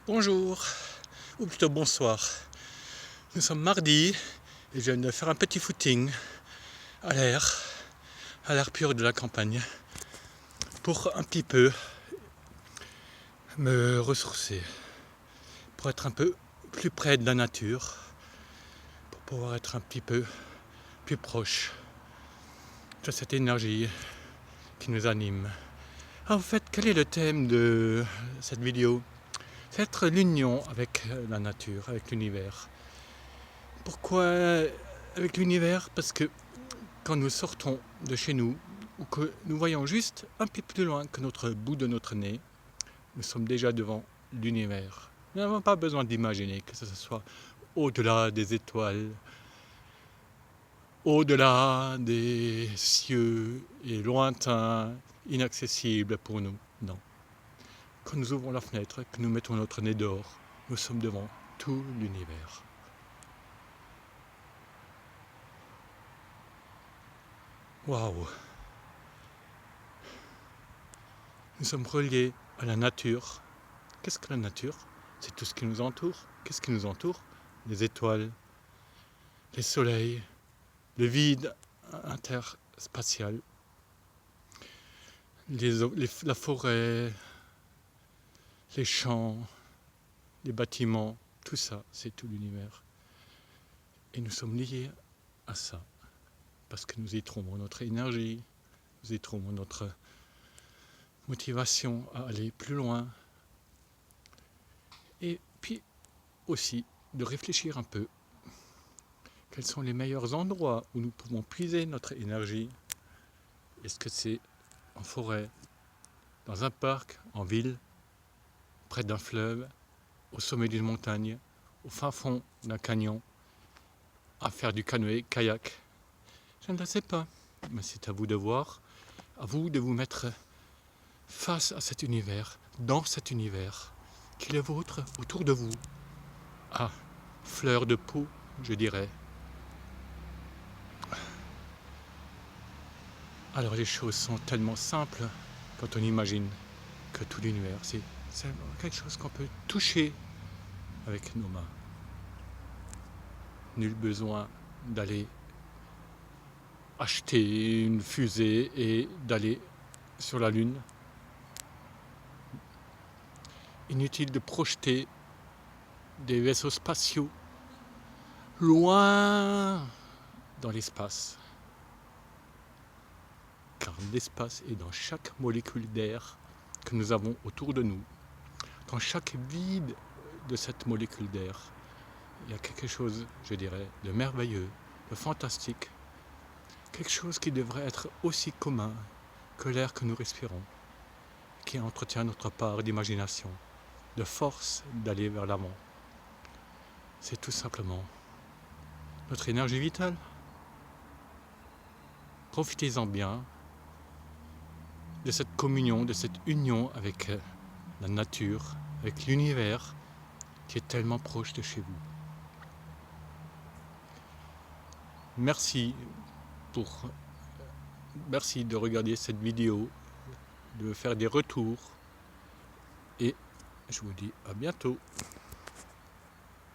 Bonjour, ou plutôt bonsoir. Nous sommes mardi et je viens de faire un petit footing à l'air pur de la campagne, pour un petit peu me ressourcer, pour être un peu plus près de la nature, pour pouvoir être un petit peu plus proche de cette énergie qui nous anime. En fait, quel est le thème de cette vidéo? C'est être l'union avec la nature, avec l'univers. Pourquoi avec l'univers? Parce que quand nous sortons de chez nous, ou que nous voyons juste un peu plus loin que notre bout de notre nez, nous sommes déjà devant l'univers. Nous n'avons pas besoin d'imaginer que ce soit au-delà des étoiles, au-delà des cieux et lointains, inaccessibles pour nous. Non. Quand nous ouvrons la fenêtre, que nous mettons notre nez dehors, nous sommes devant tout l'univers. Waouh! Nous sommes reliés à la nature. Qu'est-ce que la nature? C'est tout ce qui nous entoure. Qu'est-ce qui nous entoure? Les étoiles, les soleils, le vide interspatial, la forêt, les champs, les bâtiments, tout ça, c'est tout l'univers. Et nous sommes liés à ça, parce que nous y trouvons notre énergie, nous y trouvons notre motivation à aller plus loin. Et puis aussi de réfléchir un peu. Quels sont les meilleurs endroits où nous pouvons puiser notre énergie? Est-ce que c'est en forêt, dans un parc, en ville, près d'un fleuve, au sommet d'une montagne, au fin fond d'un canyon, à faire du canoë-kayak? Je ne sais pas, mais c'est à vous de voir, à vous de vous mettre face à cet univers, dans cet univers, qui est le vôtre, autour de vous. Ah, fleur de peau, je dirais. Alors les choses sont tellement simples quand on imagine que tout l'univers, c'est quelque chose qu'on peut toucher avec nos mains. Nul besoin d'aller acheter une fusée et d'aller sur la Lune. Inutile de projeter des vaisseaux spatiaux loin dans l'espace. Car l'espace est dans chaque molécule d'air que nous avons autour de nous. Dans chaque vide de cette molécule d'air, il y a quelque chose, je dirais, de merveilleux, de fantastique. Quelque chose qui devrait être aussi commun que l'air que nous respirons, qui entretient notre part d'imagination, de force d'aller vers l'avant. C'est tout simplement notre énergie vitale. Profitez-en bien de cette communion, de cette union avec la nature, avec l'univers qui est tellement proche de chez vous. Merci de regarder cette vidéo, de faire des retours et je vous dis à bientôt.